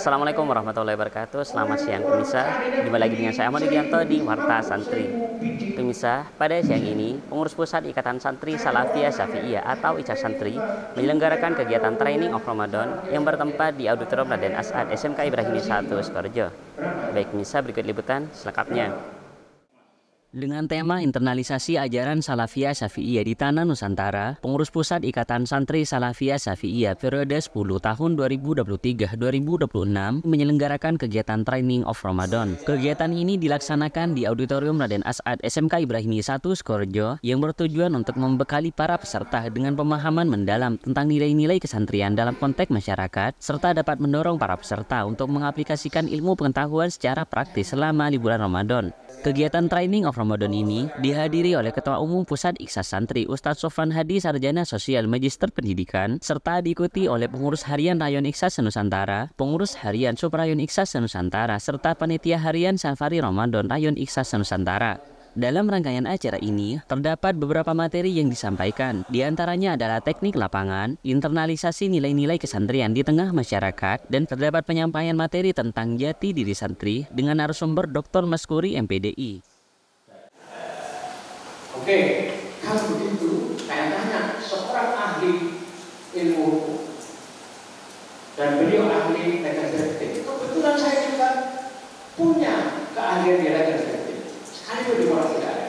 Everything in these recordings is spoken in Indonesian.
Assalamualaikum warahmatullahi wabarakatuh. Selamat siang pemirsa. Jumpa lagi dengan saya Ahmad Yudianto di Warta Santri. Pemirsa, pada siang ini pengurus pusat Ikatan Santri Salafiyah Syafi'iyah atau ICA Santri menyelenggarakan kegiatan training of Ramadan yang bertempat di Auditorium Raden As'ad SMK Ibrahimi 1 Sukoharjo. Baik pemirsa, berikut liputan selengkapnya. Dengan tema internalisasi ajaran Salafiyah Syafi'iyah di Tanah Nusantara, pengurus pusat Ikatan Santri Salafiyah Syafi'iyah periode 10 tahun 2023-2026 menyelenggarakan kegiatan Training of Ramadan. Kegiatan ini dilaksanakan di Auditorium Raden As'ad SMK Ibrahimi 1 Sukoharjo yang bertujuan untuk membekali para peserta dengan pemahaman mendalam tentang nilai-nilai kesantrian dalam konteks masyarakat, serta dapat mendorong para peserta untuk mengaplikasikan ilmu pengetahuan secara praktis selama liburan Ramadan. Kegiatan Training of Ramadan ini dihadiri oleh Ketua Umum Pusat IKSAS Santri Ustadz Sofran Hadi Sarjana Sosial Magister Pendidikan, serta diikuti oleh pengurus harian Rayon IKSAS Nusantara, pengurus harian Suprayon IKSAS Nusantara, serta panitia harian Safari Ramadan Rayon IKSAS Nusantara. Dalam rangkaian acara ini, terdapat beberapa materi yang disampaikan. Di antaranya adalah teknik lapangan, internalisasi nilai-nilai kesantrian di tengah masyarakat, dan terdapat penyampaian materi tentang jati diri santri dengan narasumber Dr. Maskuri MPDI. Oke, kalau begitu, saya tanya seorang ahli ilmu dan beliau ahli legislatif. Kebetulan saya juga punya keahlian di legislatif. Sekali itu di mana tidak ada.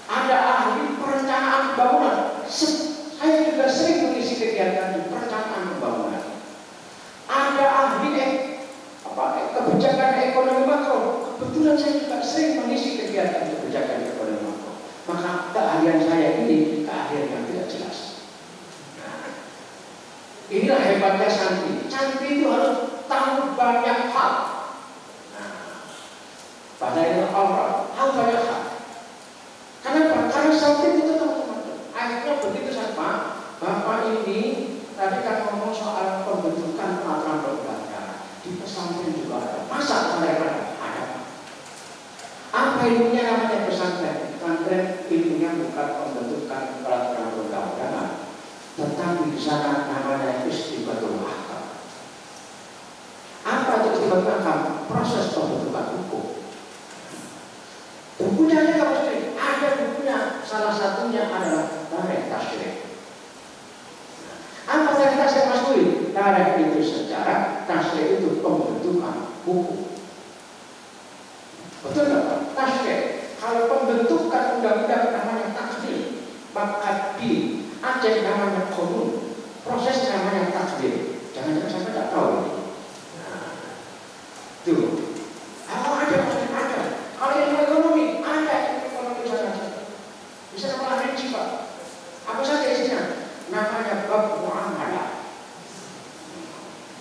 Ada ahli perencanaan pembangunan. Saya juga sering mengisi kegiatan di perencanaan pembangunan. Ada ahli kebijakan ekonomi makro. Kebetulan saya juga sering mengisi kegiatan kebijakan ekonomi makro. Maka keahlian saya ini keahlian yang tidak jelas. Nah, inilah hebatnya santri. Santri itu harus tahu banyak hal. Padahal Allah tahu banyak hal. Kenapa? Karena santri itu teman-teman. Akhirnya begitu sama Bapak ini tadi kan ngomong soal pembentukan peraturan perundang-undangan di pesantren juga ada. Masa mereka ada? Apa ilmunya namanya pesantren? Pesantren ilmunya bukan pembentukan peraturan perundang-undangan, tetapi di sana namanya istibatul ahkam. Apa itu istibatul ahkam? Proses pembentukan hukum. Bukunya aja kalau sering ada bukunya, salah satunya adalah Tarikh Tasyrik. Apa Tarikh Tasyrik Mas Budi? Tarikh itu sejarah, Tasyrik itu pembentukan hukum. Betul nggak Pak? Tasyrik. Kalau pembentukan undang-undang namanya takdir, maka di Aceh namanya konun, proses namanya takdir. Jangan-jangan sampai tidak tahu ini. Nah, tuh. Kalau ilmu ekonomi, ada ilmu ekonomi sana. Bisa nama rinci Pak. Apa saja isinya? Namanya bab muamalah.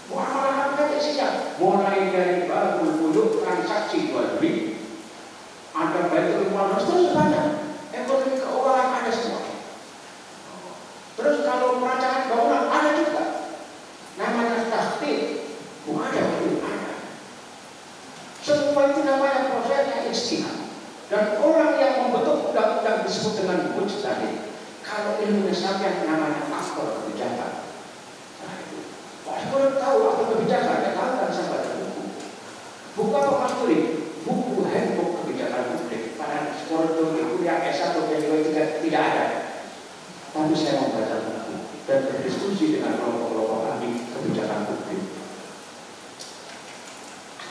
Muamalah apa saja isinya? Mulai dari babul buluk, transaksi jual beli, ada baitul muamalah, terus banyak. Ekonomi keuangan ada semua. Terus kalau perancangan bangunan ada juga. Namanya tahqiq. Ada. Semua itu namanya prosesnya ijtihad. Dan orang yang membentuk undang-undang disebut dengan mujtahid. Kalau ilmu sampai namanya faktor kebijakan. Nah itu. Pak Sekolah tahu apa kebijakan, dia tahu kan saya baca buku. Buku apa Mas Tuli? Buku handbook kebijakan publik. Pada sekolah itu kuliah S1 dan S2 tidak ada. Tapi saya membaca buku dan berdiskusi dengan kelompok-kelompok ahli kebijakan publik.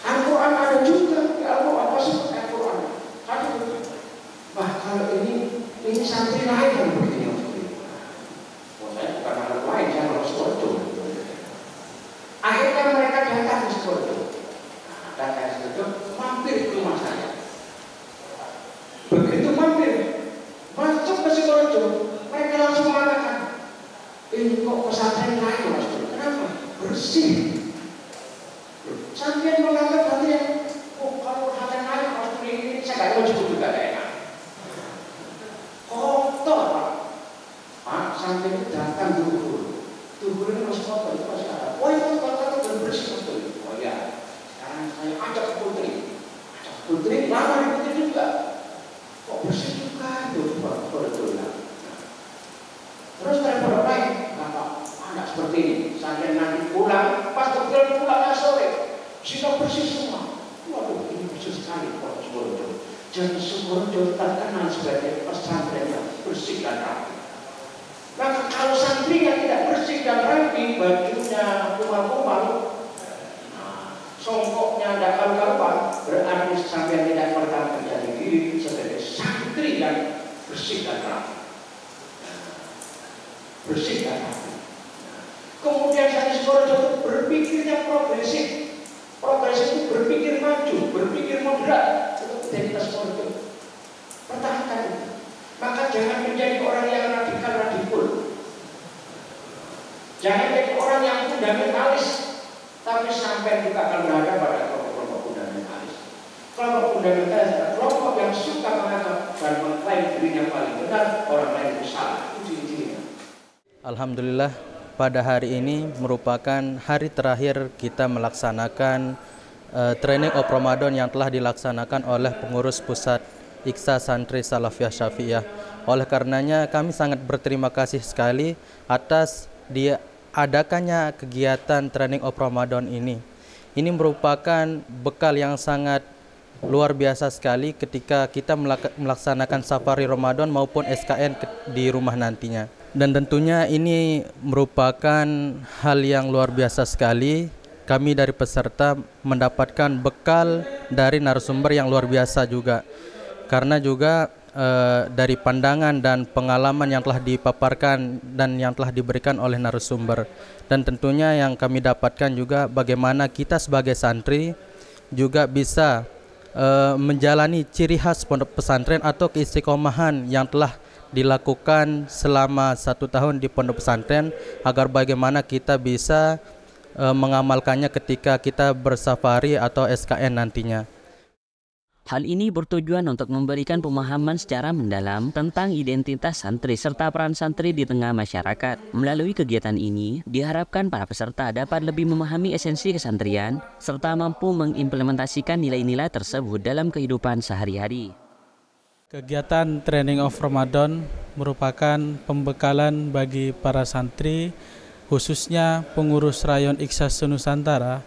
Al-Quran ada juga, Al-Quran apa sih Al-Quran? Ada juga. Wah kalau ini santri lain yang begini. Oh saya bukan anak lain, saya harus Sukoharjo. Akhirnya mereka datang ke Sukoharjo. Datang ke Sukoharjo, mampir ke rumah saya. Begitu mampir, masuk ke Sukoharjo, mereka langsung mengatakan, ini kok pesantren lain Mas? Kenapa? Bersih. Sampai menganggap hati kalau hati lain Mas ini saya nggak mau cukup juga enak. Kotor Pak. Pak sampai itu datang dulu. Dulu ini masih kotor, itu masih ada. Oh itu kotor dan bersih betul. Oh ya. Sekarang saya ajak putri. Ajak putri, lama di putri juga. Kok bersih juga itu Pak? Betul. Terus mereka lain, Bapak, anak seperti seperti ini. Sampai nanti pulang, pas kebetulan pulangnya sore, sehingga bersih semua. Waduh, ini bersih sekali Pak Suwondo. Dan Suwondo terkenal sebagai pesantren yang bersih dan rapi. Maka kalau santrinya tidak bersih dan rapi, bajunya kumal-kumal, songkoknya tidak karu-karuan, berarti sampai tidak pernah menjadi diri sebagai santri yang bersih dan rapi. Bersih dan rapi. Kemudian Santri Suwondo berpikirnya progresif. Progresif itu berpikir maju, berpikir moderat. Itu identitas Suwondo. Pertahankan itu. Maka jangan menjadi orang yang radikal. Jangan menjadi orang yang fundamentalis. Tapi sampai juga akan berada pada kelompok-kelompok fundamentalis. Kelompok fundamentalis adalah kelompok yang suka menganggap dan mengklaim dirinya paling benar, orang lain itu salah. Itu ciri-cirinya. Alhamdulillah, pada hari ini merupakan hari terakhir kita melaksanakan training of Ramadan yang telah dilaksanakan oleh pengurus pusat IKSA Santri Salafiyah Syafi'iyah. Oleh karenanya kami sangat berterima kasih sekali atas diadakannya kegiatan training of Ramadan ini. Ini merupakan bekal yang sangat luar biasa sekali ketika kita melaksanakan safari Ramadan maupun SKN di rumah nantinya. Dan tentunya ini merupakan hal yang luar biasa sekali. Kami dari peserta mendapatkan bekal dari narasumber yang luar biasa juga. Karena juga dari pandangan dan pengalaman yang telah dipaparkan dan yang telah diberikan oleh narasumber. Dan tentunya yang kami dapatkan juga bagaimana kita sebagai santri juga bisa menjalani ciri khas pondok pesantren atau keistiqomahan yang telah dilakukan selama 1 tahun di pondok pesantren, agar bagaimana kita bisa mengamalkannya ketika kita bersafari atau SKN nantinya. Hal ini bertujuan untuk memberikan pemahaman secara mendalam tentang identitas santri serta peran santri di tengah masyarakat. Melalui kegiatan ini, diharapkan para peserta dapat lebih memahami esensi kesantrian serta mampu mengimplementasikan nilai-nilai tersebut dalam kehidupan sehari-hari. Kegiatan Training of Ramadan merupakan pembekalan bagi para santri, khususnya pengurus Rayon IKSA Nusantara,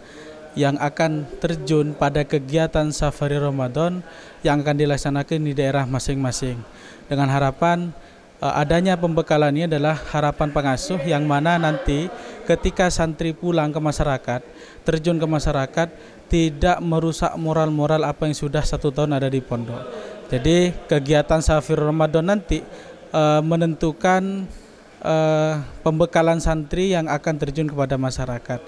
yang akan terjun pada kegiatan safari Ramadan yang akan dilaksanakan di daerah masing-masing. Dengan harapan adanya pembekalan ini adalah harapan pengasuh yang mana nanti ketika santri pulang ke masyarakat, terjun ke masyarakat, tidak merusak moral-moral apa yang sudah 1 tahun ada di pondok. Jadi kegiatan safari Ramadan nanti menentukan pembekalan santri yang akan terjun kepada masyarakat.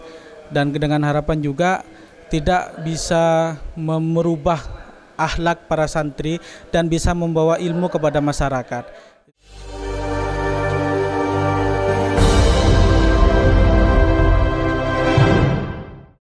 Dan dengan harapan juga tidak bisa merubah akhlak para santri dan bisa membawa ilmu kepada masyarakat.